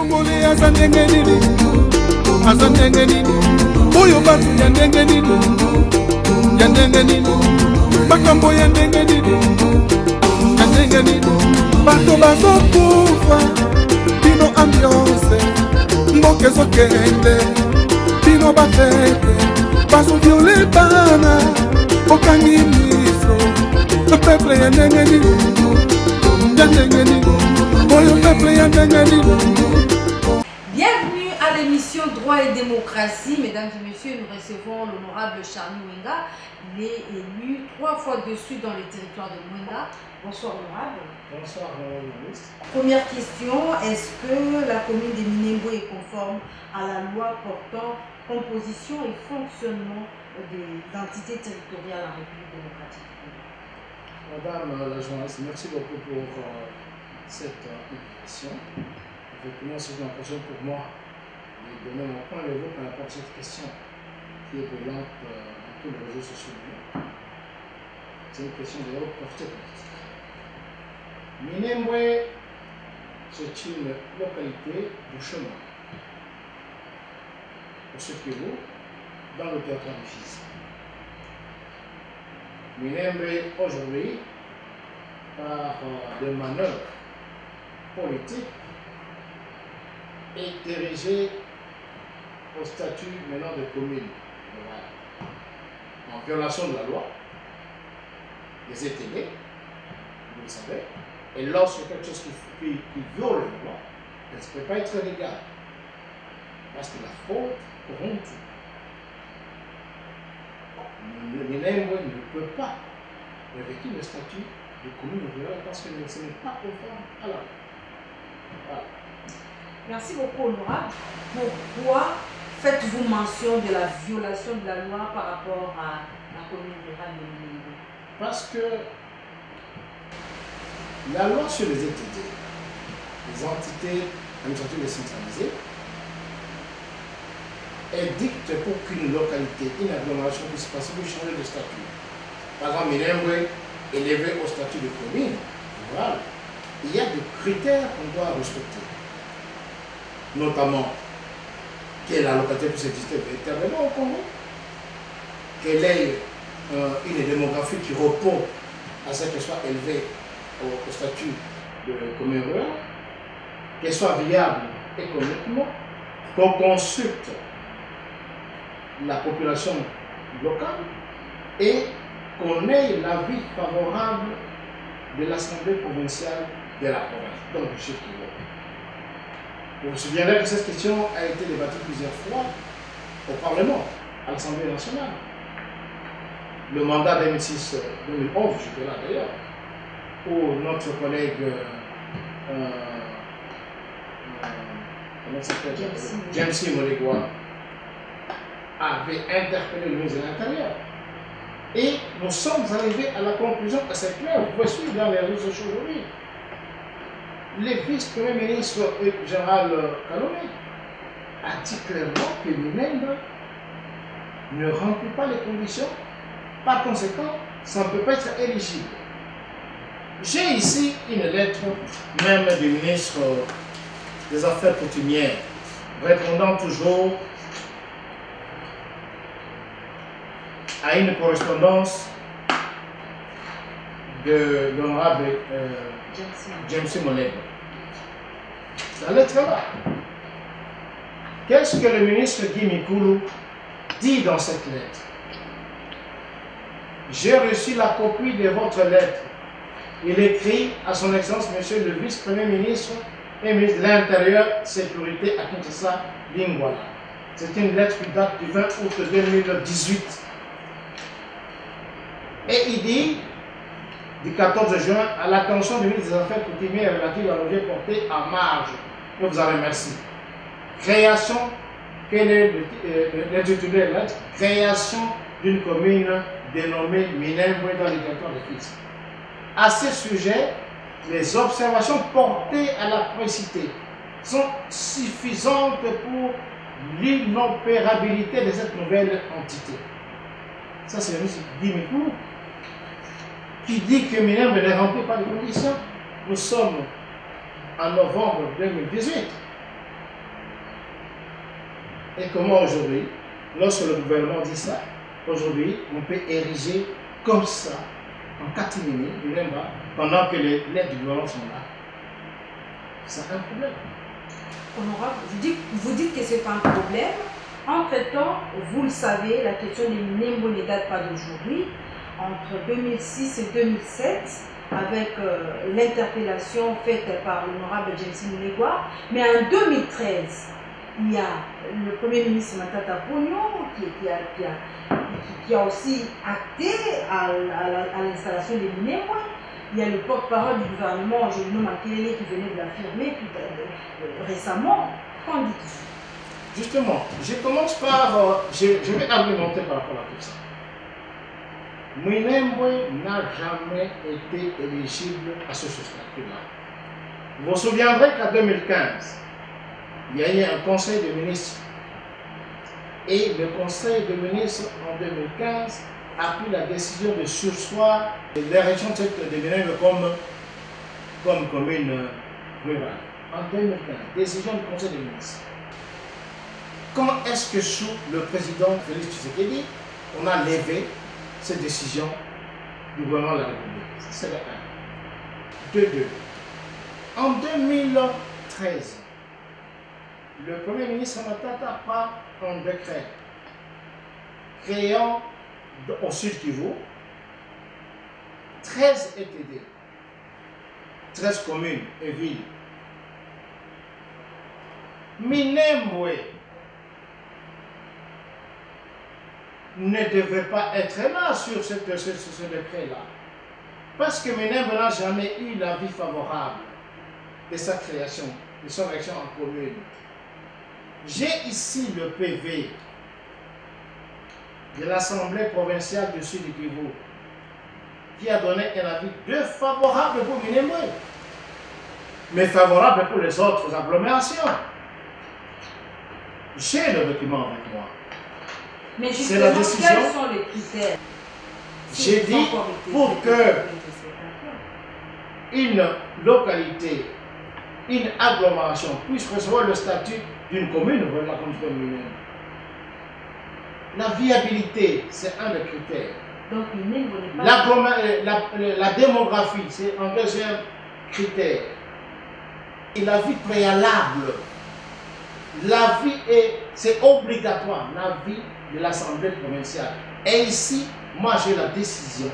Congolais aza ndenge nini, aza ndenge nini, oyo batu ya ndenge nini, ya ndenge nini, makambo ya ndenge nini, ya ndenge nini, bato bazokufa, bino ambiance, mboka ezokende, bino bafete, bazoviole bana, okangi miso, peuple ya ndenge nini, ya ndenge nini, oyo peuple ya ndenge nini. Bienvenue à l'émission Droit et démocratie. Mesdames et messieurs, nous recevons l'honorable Charny Wenga. Il est élu 3 fois de suite dans le territoire de Mwenga. Bonsoir, honorable. Bonsoir, madame la ministre. Première question, est-ce que la commune de Minembwe est conforme à la loi portant composition et fonctionnement des entités territoriales en République démocratique du Congo? Madame la journaliste, merci beaucoup pour cette invitation. Effectivement, c'est une occasion pour moi de donner mon point de vue par rapport à cette question qui est brûlante dans tous les réseaux sociaux. C'est une question de haute portée politique. Minembwe, c'est une localité du chemin. Pour ceux qui vont dans le territoire du Fizi. Minembwe, aujourd'hui, par des manœuvres politiques, est érigé au statut maintenant de commune en violation de la loi des ETD, vous le savez, et lorsque quelque chose qui viole la loi, elle ne peut pas être légale, parce que la fraude corrompt tout. Le Minembwe ne peut pas revêtir le statut de commune rurale parce que ce n'est pas conforme à la loi. Voilà. Merci beaucoup, honorable. Pourquoi faites-vous mention de la violation de la loi par rapport à la commune rurale de Minembwe? Parce que la loi sur les ETD, les entités administratives décentralisées, elle dicte pour qu'une localité, une agglomération puisse passer, vous changer de statut. Par exemple, Minembwe est élevé au statut de commune rurale. Il y a des critères qu'on doit respecter. Notamment, que la localité puisse exister véritablement au Congo, qu'elle ait une démographie qui répond à ce qu'elle soit élevée au statut de commune rurale, qu'elle soit viable économiquement, qu'on consulte la population locale et qu'on ait l'avis favorable de l'Assemblée provinciale de la province, donc du chef Kivu. Vous vous souviendrez que cette question a été débattue plusieurs fois au Parlement, à l'Assemblée nationale. Le mandat 2006-2011, j'étais là d'ailleurs, où notre collègue James Molegwa avait interpellé le ministre de l'Intérieur. Et nous sommes arrivés à la conclusion assez claire, vous pouvez suivre dans les réseaux sociaux aujourd'hui. Le vice-premier ministre général Kaloné a dit clairement que Minembwe ne remplit pas les conditions. Par conséquent, ça ne peut pas être éligible. J'ai ici une lettre même du ministre des Affaires coutumières, répondant toujours à une correspondance de l'honorable James Molegwa. La lettre là. Qu'est-ce que le ministre Guy Mikulu dit dans cette lettre? J'ai reçu la copie de votre lettre. Il écrit à son Excellence, Monsieur le Vice-Premier ministre et ministre de l'Intérieur, Sécurité à Kinshasa, Lingwala. C'est une lettre qui date du 20 août 2018. Et il dit, du 14 juin, à l'attention du ministre des Affaires coutumières relative à l'objet porté en marge. Je vous en remercie. Création, quel est l'intitulé de la lettre? Création d'une commune dénommée Minembwe dans le territoire de Fizi. À ce sujet, les observations portées à la précité sont suffisantes pour l'inopérabilité de cette nouvelle entité. Ça, c'est le ministre Guy Mikulu qui dit que Minembwe ne remplit pas les conditions. Nous sommes en novembre 2018. Et comment aujourd'hui, lorsque le gouvernement dit ça, aujourd'hui, on peut ériger comme ça, en catimini, pendant que les lettres du gouvernement sont là. C'est un problème. Honorable, vous dites que c'est un problème. Entre-temps, vous le savez, la question des Minembwe ne date pas d'aujourd'hui. Entre 2006 et 2007, avec l'interpellation faite par l'honorable James Munegwa, mais en 2013, il y a le Premier ministre Matata Ponyo qui a aussi acté à l'installation des Minembwe. Il y a le porte-parole du gouvernement, Jolino Makelele, qui venait de l'affirmer récemment. Qu'en dites-vous? Justement, je commence par... je vais argumenter par rapport à tout ça. Minembwe n'a jamais été éligible à ce statut-là. Vous vous souviendrez qu'en 2015, il y a eu un conseil de ministres. Et le conseil de ministres en 2015 a pris la décision de surseoir l'érection de Minembwe comme commune rurale. En 2015, décision du conseil de ministres. Quand est-ce que sous le président Félix Tshisekedi, on a levé cette décision du gouvernement de la République? C'est le 1. De 2. En 2013, le Premier ministre Matata prend un décret créant au Sud Kivu 13 ETD, 13 communes et villes. Minembwe ne devait pas être là sur ce décret-là. Parce que Minembwe n'a jamais eu l'avis favorable de sa création, de son élection en commune. J'ai ici le PV de l'Assemblée provinciale du Sud Kivu qui a donné un avis défavorable pour Minembwe, mais favorable pour les autres agglomérations. J'ai le document avec moi. Mais c'est la décision. Quels sont les critères? J'ai dit pour que une localité, une agglomération puisse recevoir le statut d'une commune, voilà comme commune. La viabilité, c'est un des critères. Donc, la démographie, c'est un deuxième critère. Et la vie préalable, c'est obligatoire, la vie de l'Assemblée provinciale. Et ici, moi j'ai la décision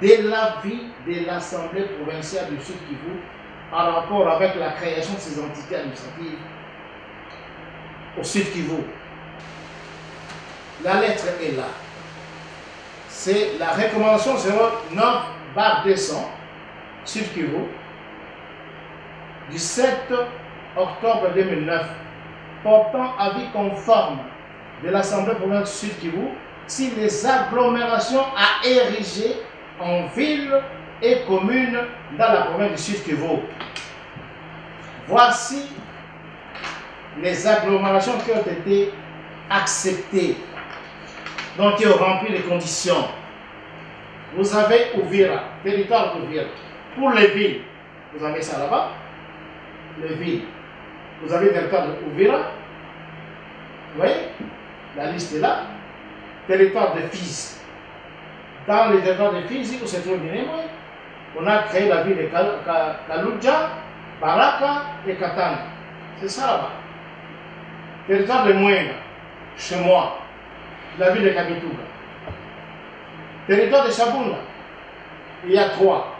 de l'avis de l'Assemblée provinciale du Sud Kivu en rapport avec la création de ces entités administratives au Sud Kivu. La lettre est là. C'est la recommandation 09/200 Sud Kivu du 7 octobre 2009 portant avis conforme de l'Assemblée provinciale du Sud Kivu si les agglomérations à ériger en villes et communes dans la province du Sud Kivu. Voici les agglomérations qui ont été acceptées, donc qui ont rempli les conditions. Vous avez Uvira, territoire d'Uvira. Pour les villes, vous avez ça là-bas, les villes. Vous avez le territoire d'Uvira, vous voyez, la liste est là. Territoire de Fizi. Dans les territoires de Fizi, où se trouve Minembwe, on a créé la ville de Kaludja, Baraka et Katana. C'est ça là-bas. Territoire de Mwenga, chez moi, la ville de Kamituga. Territoire de Chabunda, il y a 3.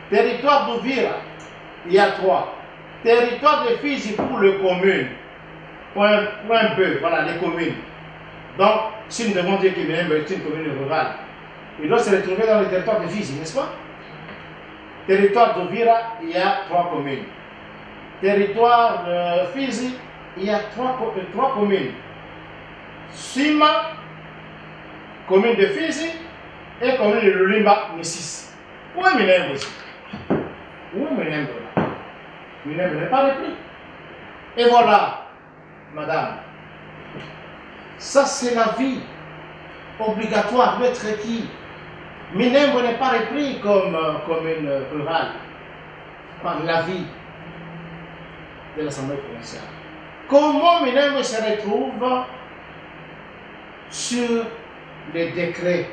Territoire d'Uvira, il y a 3. Territoire de Fizi pour les communes. Point B, voilà les communes. Donc, si nous devons dire que Minembwe est une commune rurale, il doit se retrouver dans le territoire de Fizi, n'est-ce pas? Territoire d'Uvira, il y a 3 communes. Territoire de Fizi, il y a 3 communes. Sima, commune de Fizi, et commune de Lulimba, Missis. Où est Minembwe ici? Où est Minembwe là? Minembwe n'est pas repris. Et voilà, madame. Ça, c'est la vie obligatoire d'être requis. Minembwe n'est pas repris comme commune rurale par l'avis de l'Assemblée provinciale. Comment Minembwe se retrouve sur les décrets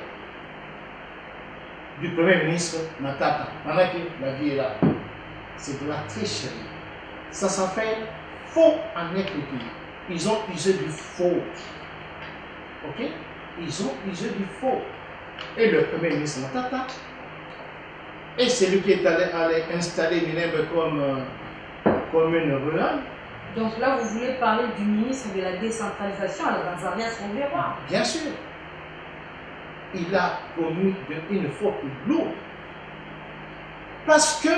du Premier ministre Matata, pendant que la vie est là? C'est de la tricherie. Ça s'appelle faux en écriture. Ils ont usé du faux. Ok? Ils ont usé du faux. Et le Premier ministre Matata est celui qui est allé installer Minembwe comme commune rurale. Donc là, vous voulez parler du ministre de la décentralisation à la Tanzanie, son miroir. Bien sûr. Il a commis une faute lourde. Parce que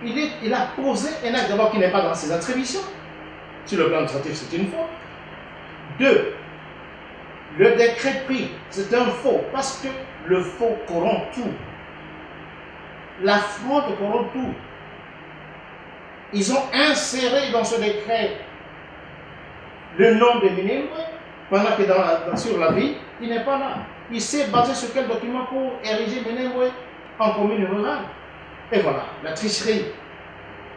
il a posé un acte d'abord qui n'est pas dans ses attributions. Sur le plan administratif, c'est une faute. 2. Le décret pris, c'est un faux. Parce que le faux corrompt tout. La fraude corrompt tout. Ils ont inséré dans ce décret le nom de Minembwe, pendant que sur la ville, il n'est pas là. Il s'est basé sur quel document pour ériger Minembwe en commune rurale? Et voilà, la tricherie.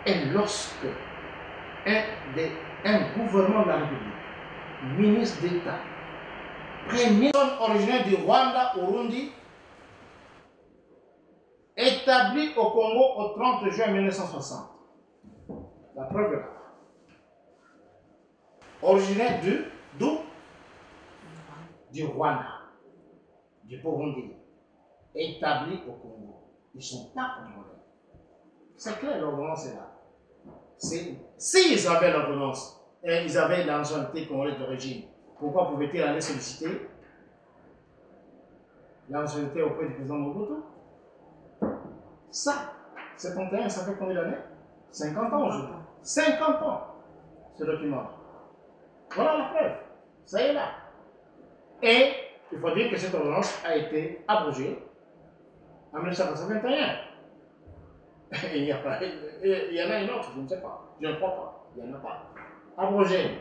Et lorsque un gouvernement de la République, ministre d'État, premier originaire du Rwanda, Burundi, établi au Congo au 30 juin 1960. La preuve est là. Originaire d'où? Du Rwanda, du Burundi, établi au Congo. Ils ne sont pas congolais. C'est clair, l'ordonnance est là. S'ils avaient l'ordonnance et ils avaient la nationalité congolaise d'origine, pourquoi pouvaient-ils aller solliciter la nationalité auprès du président Mobutu? Ça, 71, ça fait combien d'années? 50 ans aujourd'hui. 50 ans, ce document. Voilà la preuve. Ça est là. Et il faut dire que cette ordonnance a été abrogée en 1921. Il y en a une autre, je ne sais pas. Je ne crois pas. Il n'y en a pas. Abrogée.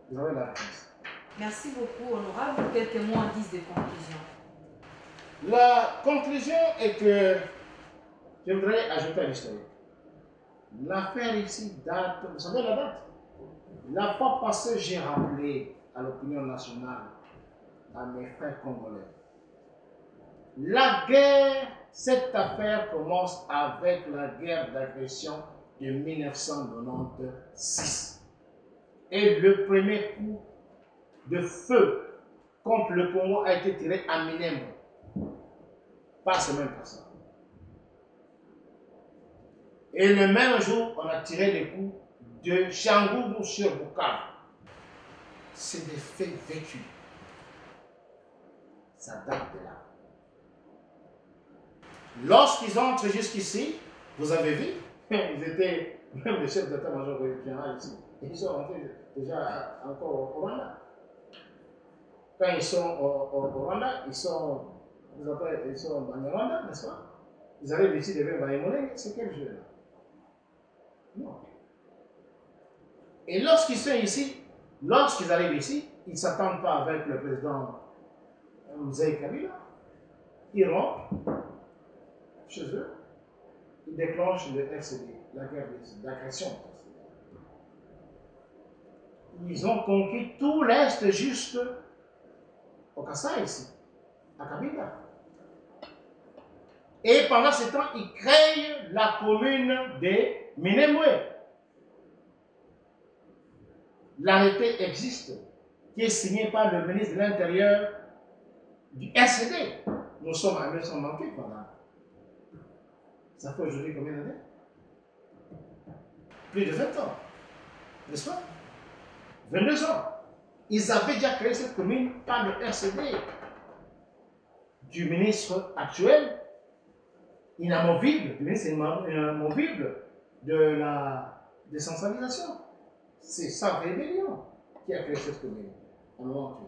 Vous avez la réponse. Merci beaucoup, honorable. Quelques mots en disent de conclusion. La conclusion est que je voudrais ajouter à l'historique. L'affaire ici date, vous savez la date? La fois passée, j'ai rappelé à l'opinion nationale, à mes frères congolais. La guerre, cette affaire commence avec la guerre d'agression de 1996. Et le premier coup de feu contre le Congo a été tiré à Minembwe. Pas semaine passée. Et le même jour, on a tiré les coups de Changoubou sur Bukavu. C'est des faits vécus. Ça date de là. Lorsqu'ils entrent jusqu'ici, vous avez vu, ils étaient, même le chef d'état-major général ici, ils sont rentrés déjà encore au Rwanda. Quand ils sont au Rwanda, ils sont en Rwanda, n'est-ce pas? Ils arrivent ici, ils deviennent Baïmolé, c'est quel jeu là? Non. Et lorsqu'ils sont ici, lorsqu'ils arrivent ici, ils ne s'attendent pas avec le président Mzee Kabila. Ils rentrent chez eux, ils déclenchent le FCD, la guerre d'agression. Ils ont conquis tout l'Est juste au Kassai ici, à Kabila. Et pendant ce temps, ils créent la commune de Minembwe. L'arrêté existe, qui est signé par le ministre de l'Intérieur du RCD. Nous sommes à 1998, madame. Ça fait aujourd'hui combien d'années? Plus de 20 ans, n'est-ce pas? 22 ans. Ils avaient déjà créé cette commune par le RCD du ministre actuel, inamovible, du ministre inamovible de la décentralisation. C'est sa rébellion qui a créé cette commune en 98.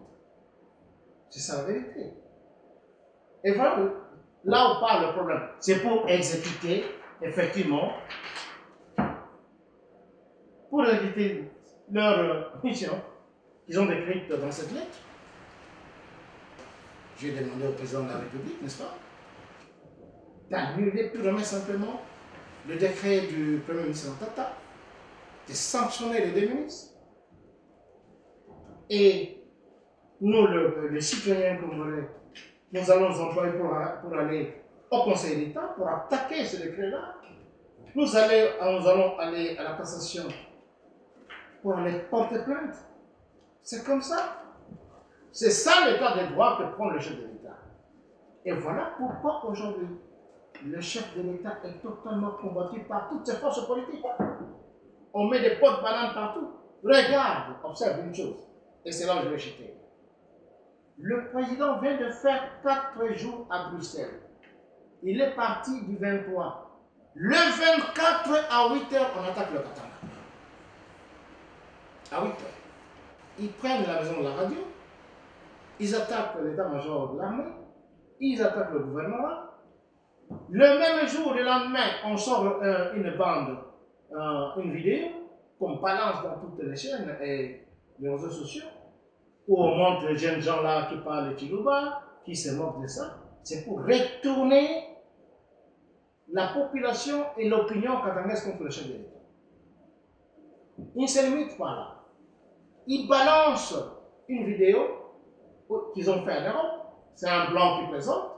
C'est sa vérité. Et voilà, là où part le problème, c'est pour exécuter, effectivement, pour exécuter leur mission qu'ils ont décrite dans cette lettre. J'ai demandé au président de la République, n'est-ce pas, d'annuler purement et simplement le décret du Premier ministre Tata, de sanctionner les deux ministres. Et nous, les citoyens congolais, nous allons nous employer pour aller au Conseil d'État pour attaquer ce décret-là. Nous allons aller à la cassation pour aller porter plainte. C'est comme ça. C'est ça l'état de droit que prend le chef de l'État. Et voilà pourquoi aujourd'hui, le chef de l'État est totalement combattu par toutes ses forces politiques. On met des pots de banane partout. Regarde, observe une chose. Et c'est là où je vais chuter. Le président vient de faire 4 jours à Bruxelles. Il est parti du 23. Le 24 à 8 h, on attaque le Katanga. À 8 h. Ils prennent la maison de la radio. Ils attaquent l'état-major de l'armée. Ils attaquent le gouvernement. Le même jour, le lendemain, on sort une bande, une vidéo, qu'on balance dans toutes les chaînes et les réseaux sociaux, où on montre les jeunes gens là qui parlent de Chiluba, qui se moquent de ça. C'est pour retourner la population et l'opinion katangaise contre le chef de l'État. Ils ne se limitent pas là. Ils balancent une vidéo qu'ils ont fait en Europe. C'est un blanc qui présente,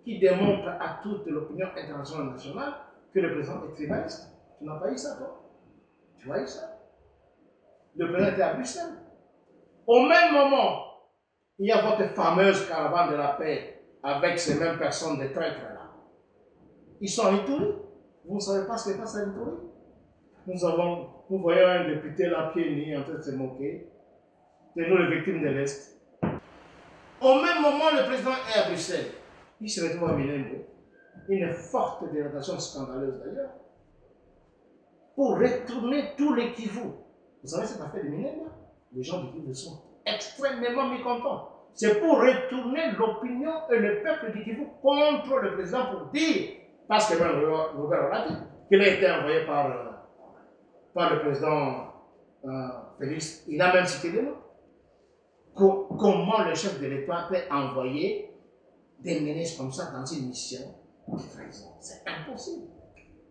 qui démontre à toute l'opinion internationale et nationale que le président est tribaliste. Tu n'as pas eu ça, toi? Tu as eu ça? Le président était à Bruxelles. Au même moment, il y a votre fameuse caravane de la paix avec ces mêmes personnes de traîtres là. Ils sont en Ituri. Vous ne savez pas ce qui se passe à Ituri? Nous voyons un député là, pieds nus, en train de se moquer. C'est nous les victimes de l'Est. Au même moment, le président est à Bruxelles. Il se retrouve à Minembwe. Une forte délégation scandaleuse d'ailleurs. Pour retourner tous les Kivu. Vous savez cette affaire de Minembwe? Les gens du Kivu sont extrêmement mécontents. C'est pour retourner l'opinion et le peuple du Kivu contre le président pour dire, parce que même Robert l'a dit, qu'il a été envoyé par le président Félix. Il a même cité les noms. Comment le chef de l'État peut envoyer des ministres comme ça dans une mission de trahison? C'est impossible.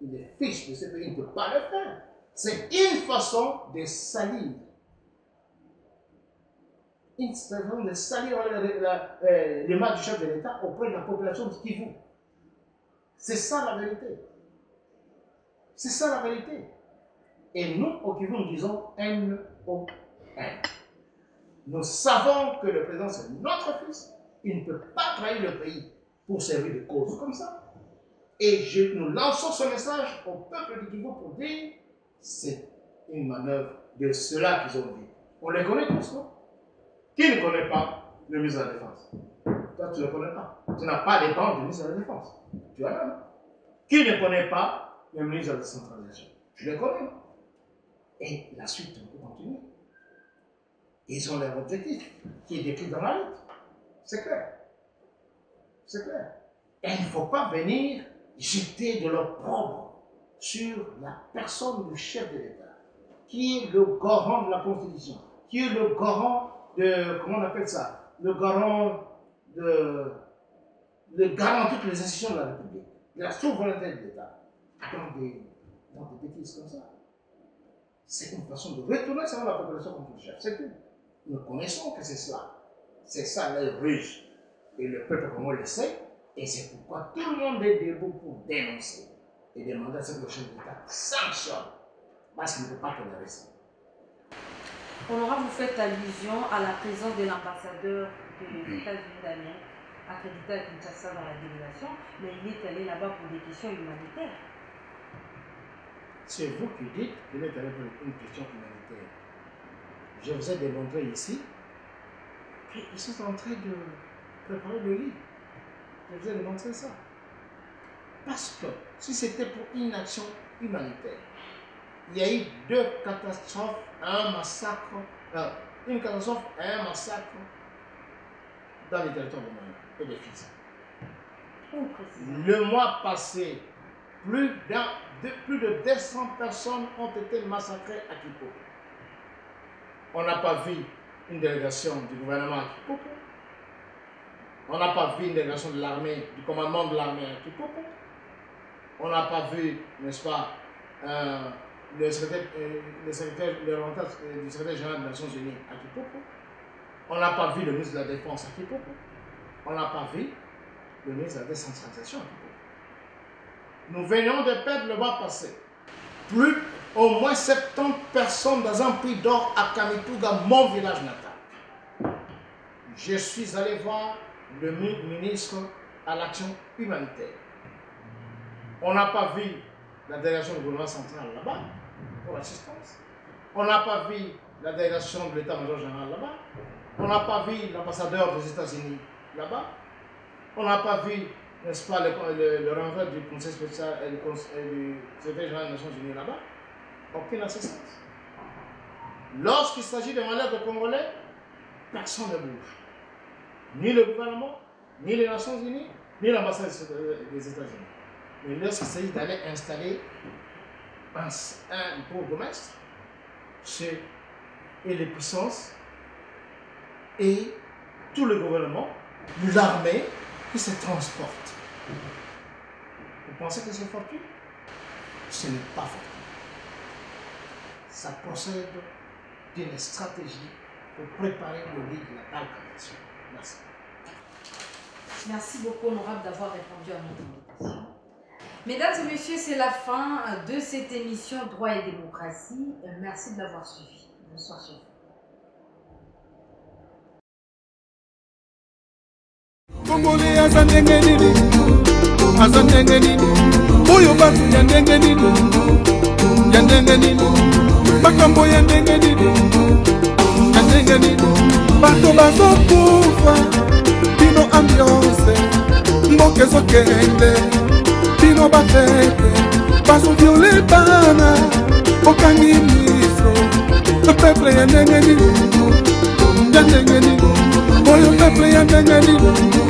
Il est fils de ce pays, il ne peut pas le faire. C'est une façon de salir. Une façon de salir l'image du chef de l'État auprès de la population du Kivu. C'est ça la vérité. C'est ça la vérité. Et nous, au Kivu, nous disons N-O-N. Nous savons que le président, c'est notre fils. Il ne peut pas trahir le pays pour servir de cause comme ça. Et nous lançons ce message au peuple du Kivu pour dire c'est une manœuvre de cela qu'ils ont dit. On les connaît tous, non? Qui ne connaît pas le ministre de la Défense? Toi, tu ne le connais pas. Tu n'as pas les bancs du ministre de la Défense. Tu as là, non? Qui ne connaît pas le ministre de la Décentralisation? Tu les connais, non? Et la suite, on peut continuer. Ils ont leur objectif, qui est décrit dans la lutte. C'est clair. C'est clair. Et il ne faut pas venir jeter de l'opprobre sur la personne du chef de l'État, qui est le garant de la Constitution, qui est le garant de, comment on appelle ça, le garant de toutes les institutions de la République, de la souveraineté de l'État, dans des bêtises comme ça. C'est une façon de retourner sur la population contre le chef, c'est tout. Nous connaissons que c'est cela. C'est ça les ruses. Et le peuple congolais le sait. Et c'est pourquoi tout le monde est debout pour dénoncer et demander à ce que le chef d'État sanctionne. Parce qu'il ne peut pas tolérer ça. Honorable, vous faites allusion à la présence de l'ambassadeur des États-Unis d'Amérique, accrédité à Kinshasa dans la délégation, mais il est allé là-bas pour des questions humanitaires. C'est vous qui dites qu'il est allé pour une question humanitaire. Je vous ai démontré ici qu'ils sont en train de préparer le lit. Je vous ai démontré ça. Parce que si c'était pour une action humanitaire, il y a eu 2 catastrophes, un massacre, une catastrophe et un massacre dans les territoires de Moyen et de Fiza. Le mois passé, plus de 200 personnes ont été massacrées à Kipo. On n'a pas vu une délégation du gouvernement à Kipopo. On n'a pas vu une délégation de l'armée, du commandement de l'armée à Kipopo. On n'a pas vu, n'est-ce pas, le secrétaire du secrétaire général des Nations Unies à Kipoko. On n'a pas vu le ministre de la Défense à Kipoko. On n'a pas vu le ministre de la Décentralisation à Kipoko. Nous venions de perdre le bas passé. Plus au moins 70 personnes dans un puits d'or à Kamituga, mon village natal. Je suis allé voir le ministre à l'action humanitaire. On n'a pas vu la délégation du gouvernement central là-bas pour l'assistance. On n'a pas vu la délégation de l'état-major général là-bas. On n'a pas vu l'ambassadeur des États-Unis là-bas. On n'a pas vu, n'est-ce pas, le renvoi du conseil spécial et du secrétaire général des Nations Unies là-bas. Aucune assistance. Lorsqu'il s'agit de malheurs de Congolais, personne ne bouge. Ni le gouvernement, ni les Nations Unies, ni l'ambassade des États-Unis. Mais lorsqu'il s'agit d'aller installer un bourgmestre, et les puissances, et tout le gouvernement, l'armée qui se transporte. Vous pensez que c'est fortuit? Ce n'est pas fortuit. Ça procède d'une stratégie pour préparer le lit de la balkanisation. Merci. Merci beaucoup, honorable, d'avoir répondu à notre invitation. Mesdames et messieurs, c'est la fin de cette émission Droit et démocratie. Merci de l'avoir suivi. Bonsoir chez vous. Congolais aza ndenge nini, aza ndenge nini, oyo batu ya ndenge nini, ya ndenge nini, makambo ya ndenge nini, ya ndenge nini, bato bazokufa, bino ambiance, mboka ezokende, bino bafete, bazoviole bana, okangi miso, peuple ya ndenge nini, ya ndenge nini, oyo peuple ya ndenge nini.